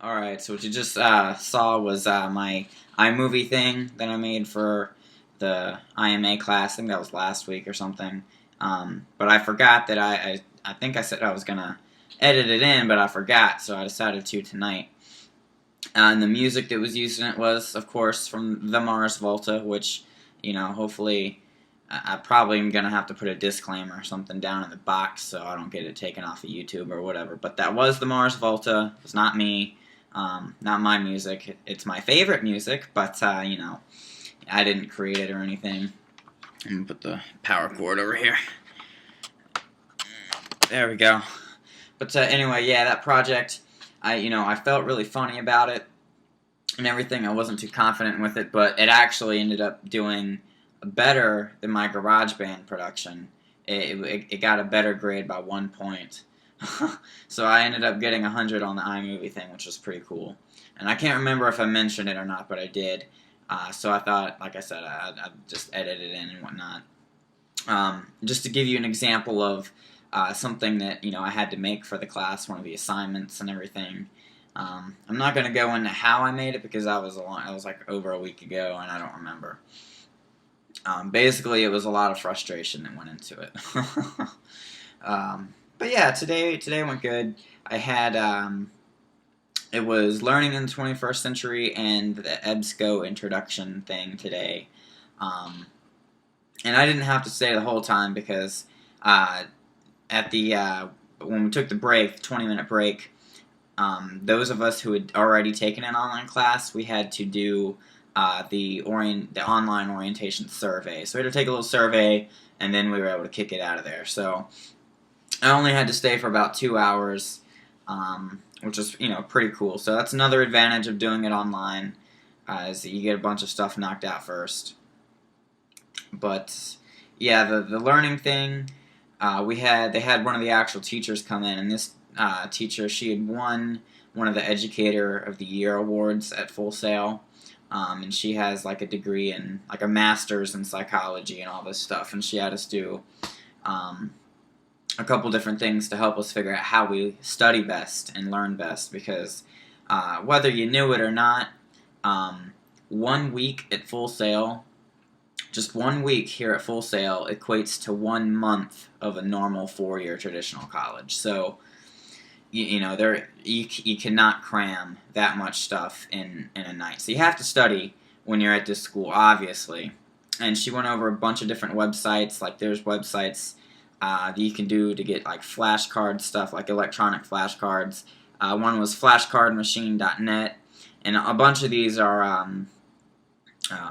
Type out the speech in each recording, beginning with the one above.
Alright, so what you just saw was my iMovie thing that I made for the IMA class. I think that was last week or something. But I forgot that I think I said I was going to edit it in, but I forgot, so I decided to tonight. And the music that was used in it was, of course, from the Mars Volta, which, hopefully I probably am going to have to put a disclaimer or something down in the box so I don't get it taken off of YouTube or whatever. But that was the Mars Volta. It was not me. Not my music. It's my favorite music, but, I didn't create it or anything. I'm going to put the power cord over here. There we go. But anyway, yeah, that project, I felt really funny about it and everything. I wasn't too confident with it, but it actually ended up doing better than my GarageBand production. It got a better grade by 1 point. So I ended up getting 100 on the iMovie thing, which was pretty cool. And I can't remember if I mentioned it or not, but I did. So I thought, like I said, I'd just edit it in and whatnot. Just to give you an example of something that I had to make for the class, one of the assignments and everything. I'm not going to go into how I made it because that was like over a week ago and I don't remember. Basically, it was a lot of frustration that went into it. But yeah, today went good. I had it was Learning in the 21st Century and the EBSCO introduction thing today. And I didn't have to stay the whole time because at the when we took the break, 20-minute break, those of us who had already taken an online class, we had to do the online orientation survey. So we had to take a little survey, and then we were able to kick it out of there. So I only had to stay for about 2 hours, which was pretty cool. So that's another advantage of doing it online, is that you get a bunch of stuff knocked out first. But yeah, the learning thing, they had one of the actual teachers come in, and this teacher, she had won one of the Educator of the Year awards at Full Sail. And she has like a degree in, like a master's in psychology and all this stuff, and she had us do a couple different things to help us figure out how we study best and learn best, because whether you knew it or not, 1 week at Full Sail, just 1 week here at Full Sail equates to 1 month of a normal 4-year traditional college. So you cannot cram that much stuff in a night. So you have to study when you're at this school, obviously. And she went over a bunch of different websites. Like, there's websites that you can do to get like flashcard stuff, like electronic flashcards. One was flashcardmachine.net, and a bunch of these are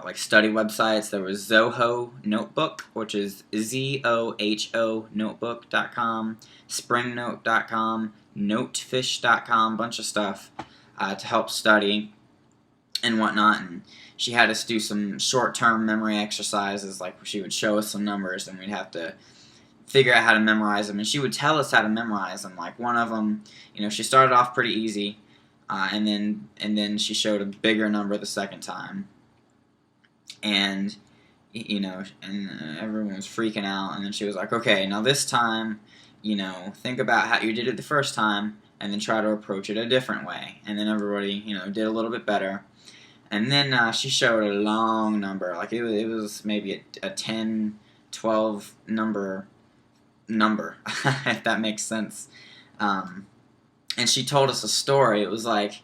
like study websites. There was Zoho Notebook, which is ZOHO Notebook.com, SpringNote.com, Notefish.com, bunch of stuff to help study and whatnot. And she had us do some short-term memory exercises, like she would show us some numbers and we'd have to figure out how to memorize them. And she would tell us how to memorize them. Like, one of them, she started off pretty easy, and then she showed a bigger number the second time. And everyone was freaking out, and then she was like, okay, now this time, think about how you did it the first time, and then try to approach it a different way. And then everybody, did a little bit better. And then she showed a long number, like it was maybe a 10, 12 number, if that makes sense. And she told us a story. It was like,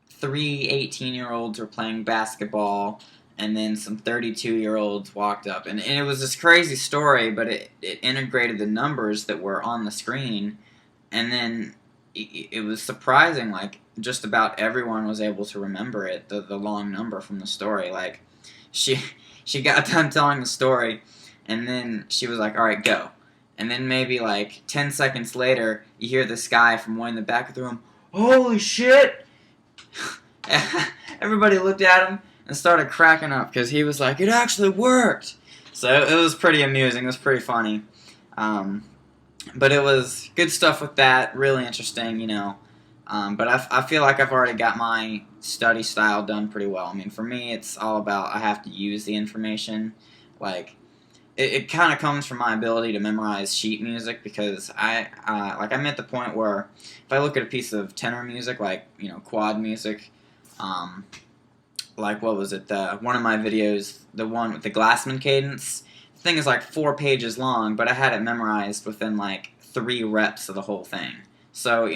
three 18-year-olds were playing basketball, and then some 32-year-olds walked up. And it was this crazy story, but it integrated the numbers that were on the screen. And then it was surprising, like, just about everyone was able to remember it, the long number from the story. Like, she got done telling the story, and then she was like, all right, go. And then maybe like 10 seconds later, you hear this guy from way in the back of the room, holy shit! Everybody looked at him and started cracking up because he was like, it actually worked! So it was pretty amusing, it was pretty funny. But it was good stuff with that, really interesting, But I feel like I've already got my study style done pretty well. I mean, for me, it's all about, I have to use the information. Like, it kind of comes from my ability to memorize sheet music because I'm at the point where if I look at a piece of tenor music, like quad music, um, like what was it, the one of my videos, the one with the Glassman cadence, the thing is like 4 pages long, but I had it memorized within like 3 reps of the whole thing. So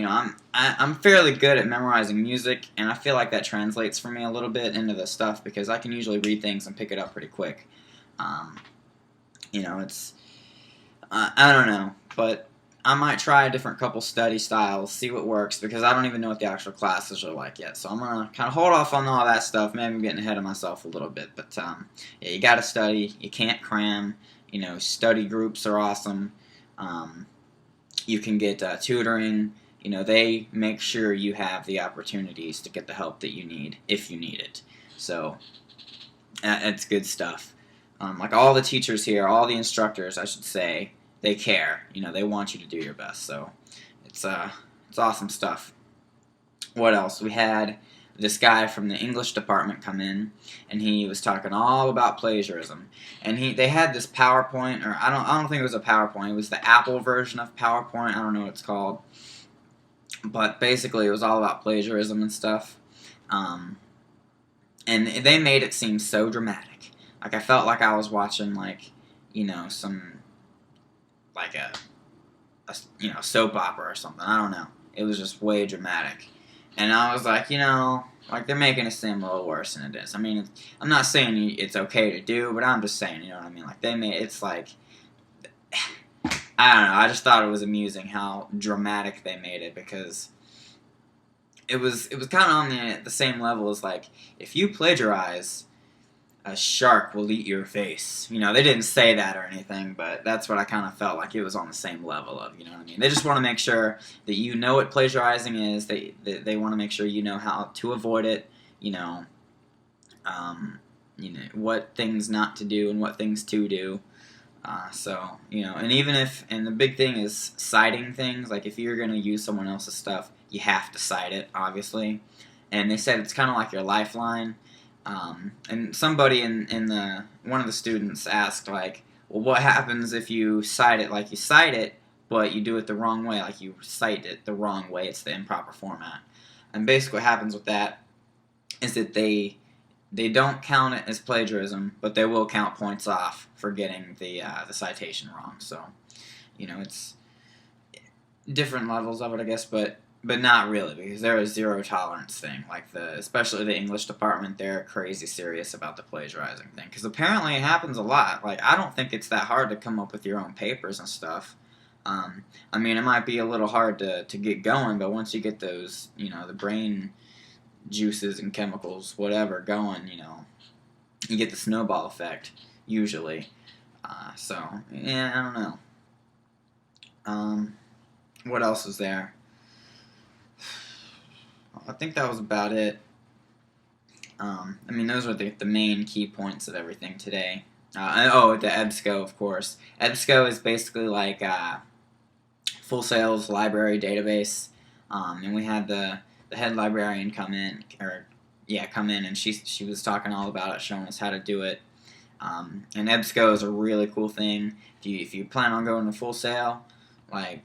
I'm fairly good at memorizing music, and I feel like that translates for me a little bit into the stuff because I can usually read things and pick it up pretty quick. Um, it's I don't know, but I might try a different couple study styles, see what works, because I don't even know what the actual classes are like yet. So I'm gonna kind of hold off on all that stuff. Maybe I'm getting ahead of myself a little bit, but yeah, you gotta study. You can't cram. Study groups are awesome. Um, you can get tutoring. They make sure you have the opportunities to get the help that you need if you need it. So it's good stuff. Like all the teachers here, all the instructors, I should say, they care. They want you to do your best. So it's awesome stuff. What else? We had this guy from the English department come in, and he was talking all about plagiarism. And they had this PowerPoint, or I don't think it was a PowerPoint. It was the Apple version of PowerPoint. I don't know what it's called, but basically it was all about plagiarism and stuff. Um, and they made it seem so dramatic. Like I felt like I was watching some like a soap opera or something. I don't know. It was just way dramatic, and I was like, like they're making it seem a little worse than it is. I mean, I'm not saying it's okay to do, but I'm just saying, you know what I mean? Like they made it's like I don't know. I just thought it was amusing how dramatic they made it because it was kind of on the same level as like if you plagiarize, a shark will eat your face. They didn't say that or anything, but that's what I kind of felt like it was on the same level of, you know what I mean? They just want to make sure that you know what plagiarizing is. They want to make sure you know how to avoid it, what things not to do and what things to do. And the big thing is citing things. Like if you're going to use someone else's stuff, you have to cite it, obviously. And they said it's kind of like your lifeline. And somebody one of the students asked, like, well, what happens if you cite it like you cite it, but you do it the wrong way, like you cite it the wrong way, it's the improper format. And basically what happens with that is that they don't count it as plagiarism, but they will count points off for getting the citation wrong. So, it's different levels of it, I guess, but not really, because they're a zero tolerance thing. Like especially the English department, they're crazy serious about the plagiarizing thing, because apparently it happens a lot. Like I don't think it's that hard to come up with your own papers and stuff. I mean, it might be a little hard to get going, but once you get those, the brain juices and chemicals, whatever, going, you get the snowball effect, usually. So, yeah, I don't know. What else was there? I think that was about it. I mean, those were the main key points of everything today. The EBSCO, of course. EBSCO is basically like Full Sail's library database, and we had the head librarian come in, and she was talking all about it, showing us how to do it. And EBSCO is a really cool thing. If you plan on going to Full Sail, get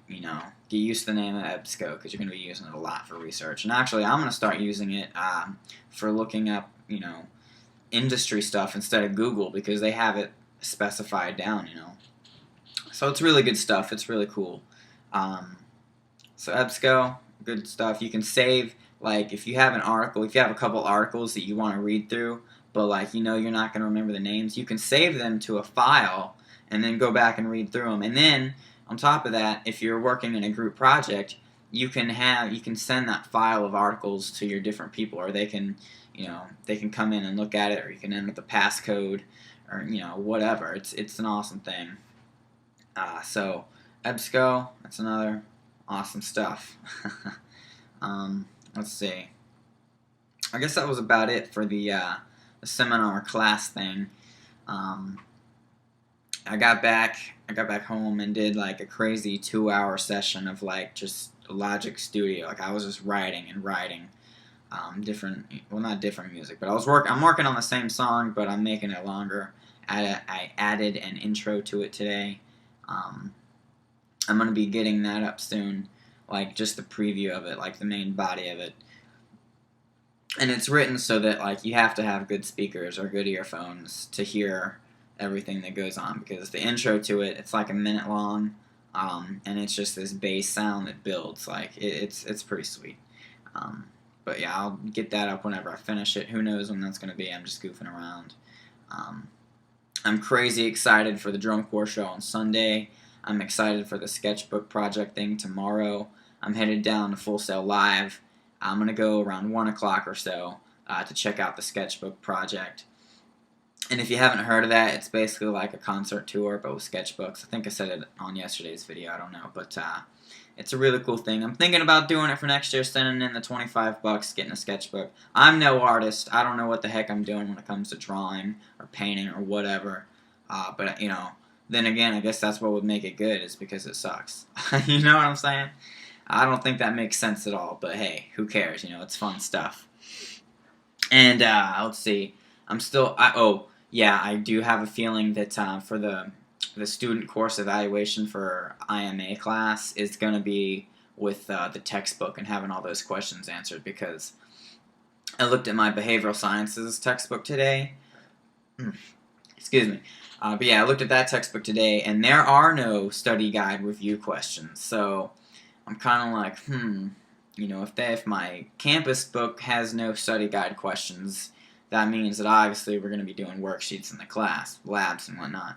used to the name of EBSCO because you're going to be using it a lot for research. And actually, I'm going to start using it for looking up, industry stuff instead of Google because they have it specified down, So it's really good stuff. It's really cool. So EBSCO, good stuff. You can save, if you have an article, if you have a couple articles that you want to read through, but you're not going to remember the names, you can save them to a file and then go back and read through them. And then on top of that, if you're working in a group project, you can send that file of articles to your different people, or they can come in and look at it, or you can enter the passcode, or whatever. It's an awesome thing. So EBSCO, that's another awesome stuff. Let's see. I guess that was about it for the seminar class thing. I got back home and did a crazy 2-hour session of just Logic Studio. I was just writing and writing not different music, but I'm working on the same song, but I'm making it longer I added an intro to it today. I'm going to be getting that up soon, like just the preview of it, like the main body of it. And it's written so that like you have to have good speakers or good earphones to hear everything that goes on, because the intro to it, it's like a minute long, and it's just this bass sound that builds. Like it's pretty sweet. But yeah, I'll get that up whenever I finish it. Who knows when that's going to be? I'm just goofing around. I'm crazy excited for the drum corps show on Sunday. I'm excited for the sketchbook project thing tomorrow. I'm headed down to Full Sail Live. I'm going to go around 1 o'clock or so to check out the sketchbook project. And if you haven't heard of that, it's basically like a concert tour, but with sketchbooks. I think I said it on yesterday's video, I don't know. But it's a really cool thing. I'm thinking about doing it for next year, sending in the $25, getting a sketchbook. I'm no artist. I don't know what the heck I'm doing when it comes to drawing or painting or whatever. But, you know, then again, I guess that's what would make it good, is because it sucks. You know what I'm saying? I don't think that makes sense at all, but hey, who cares? You know, it's fun stuff. And let's see. I do have a feeling that for the student course evaluation for IMA class is going to be with the textbook and having all those questions answered, because I looked at my behavioral sciences textbook today. Excuse me. But yeah, I looked at that textbook today, and there are no study guide review questions. So I'm kind of like, you know, if my campus book has no study guide questions, that means that obviously we're going to be doing worksheets in the class, labs and whatnot.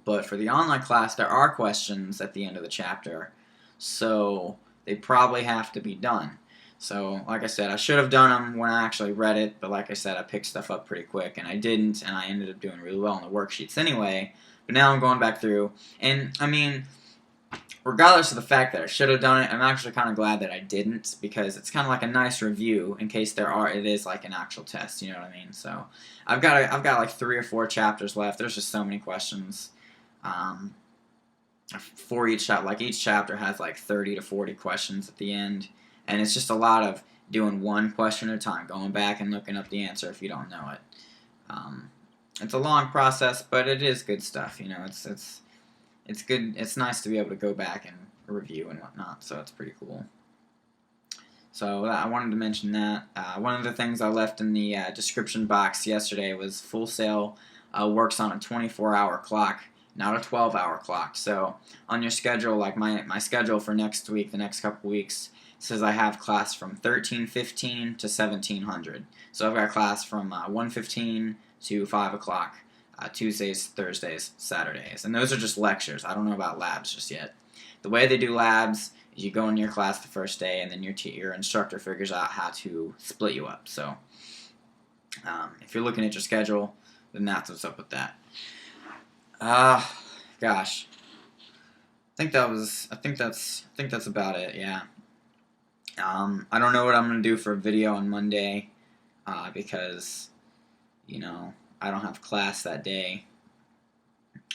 But for the online class, there are questions at the end of the chapter, so they probably have to be done. So, like I said, I should have done them when I actually read it, but like I said, I picked stuff up pretty quick, and I didn't, and I ended up doing really well in the worksheets anyway. But now I'm going back through, and I mean, regardless of the fact that I should have done it, I'm actually kind of glad that I didn't, because it's kind of like a nice review in case it is like an actual test, you know what I mean? So I've got like 3 or 4 chapters left. There's just so many questions. For each chapter, like each chapter has like 30 to 40 questions at the end, and it's just a lot of doing one question at a time, going back and looking up the answer if you don't know it. It's a long process, but it is good stuff. You know, it's good. It's nice to be able to go back and review and whatnot, so it's pretty cool. So I wanted to mention that. One of the things I left in the description box yesterday was Full Sail works on a 24-hour clock, not a 12-hour clock. So on your schedule, like my schedule for next week, the next couple weeks, says I have class from 13:15 to 1700. So I've got class from 1:15 to 5 o'clock, Tuesdays, Thursdays, Saturdays. And those are just lectures. I don't know about labs just yet. The way they do labs is you go into your class the first day, and then your instructor figures out how to split you up. So if you're looking at your schedule, then that's what's up with that. Gosh. I think that's about it, yeah. I don't know what I'm going to do for a video on Monday, because, you know, I don't have class that day.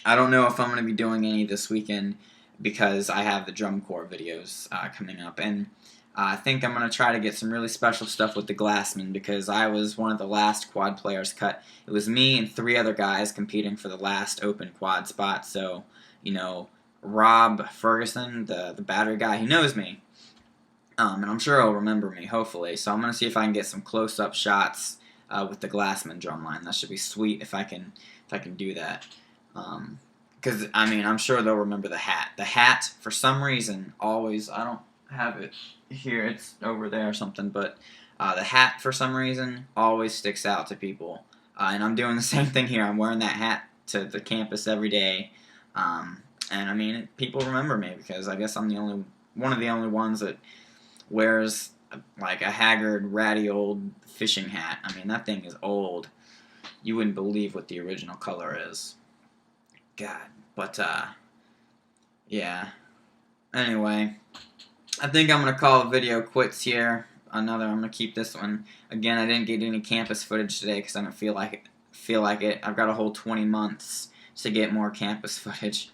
I don't know if I'm going to be doing any this weekend, because I have the drum corps videos coming up, and I think I'm going to try to get some really special stuff with the Glassman, because I was one of the last quad players cut. It was me and 3 other guys competing for the last open quad spot, so, you know, Rob Ferguson, the battery guy, he knows me, and I'm sure he'll remember me, hopefully, so I'm going to see if I can get some close-up shots with the Glassman drumline. That should be sweet if I can do that. Because, I mean, I'm sure they'll remember the hat. The hat, for some reason, always, I don't have it here, it's over there or something, but the hat, for some reason, always sticks out to people. And I'm doing the same thing here. I'm wearing that hat to the campus every day. And, I mean, people remember me, because I guess I'm one of the only ones that wears, like, a haggard, ratty old fishing hat. I mean, that thing is old. You wouldn't believe what the original color is. God, but, yeah. Anyway, I think I'm going to call the video quits here. I'm going to keep this one. Again, I didn't get any campus footage today because I don't feel like it. I've got a whole 20 months to get more campus footage.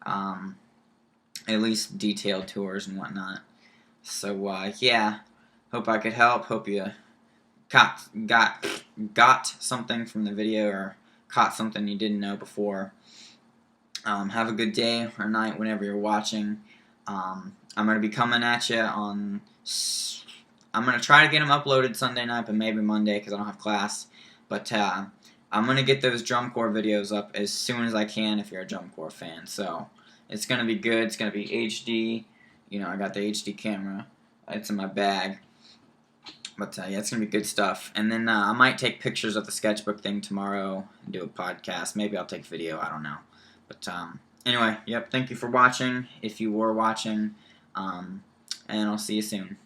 At least detailed tours and whatnot. So, yeah. Hope I could help. Hope you got something from the video, or caught something you didn't know before. Have a good day or night whenever you're watching. I'm going to be coming at you on... I'm going to try to get them uploaded Sunday night, but maybe Monday because I don't have class. But I'm going to get those drum corps videos up as soon as I can if you're a drum corps fan. So it's going to be good. It's going to be HD. You know, I got the HD camera. It's in my bag. But yeah, it's going to be good stuff. And then I might take pictures of the sketchbook thing tomorrow and do a podcast. Maybe I'll take video. I don't know. But anyway, yep, thank you for watching if you were watching. And I'll see you soon.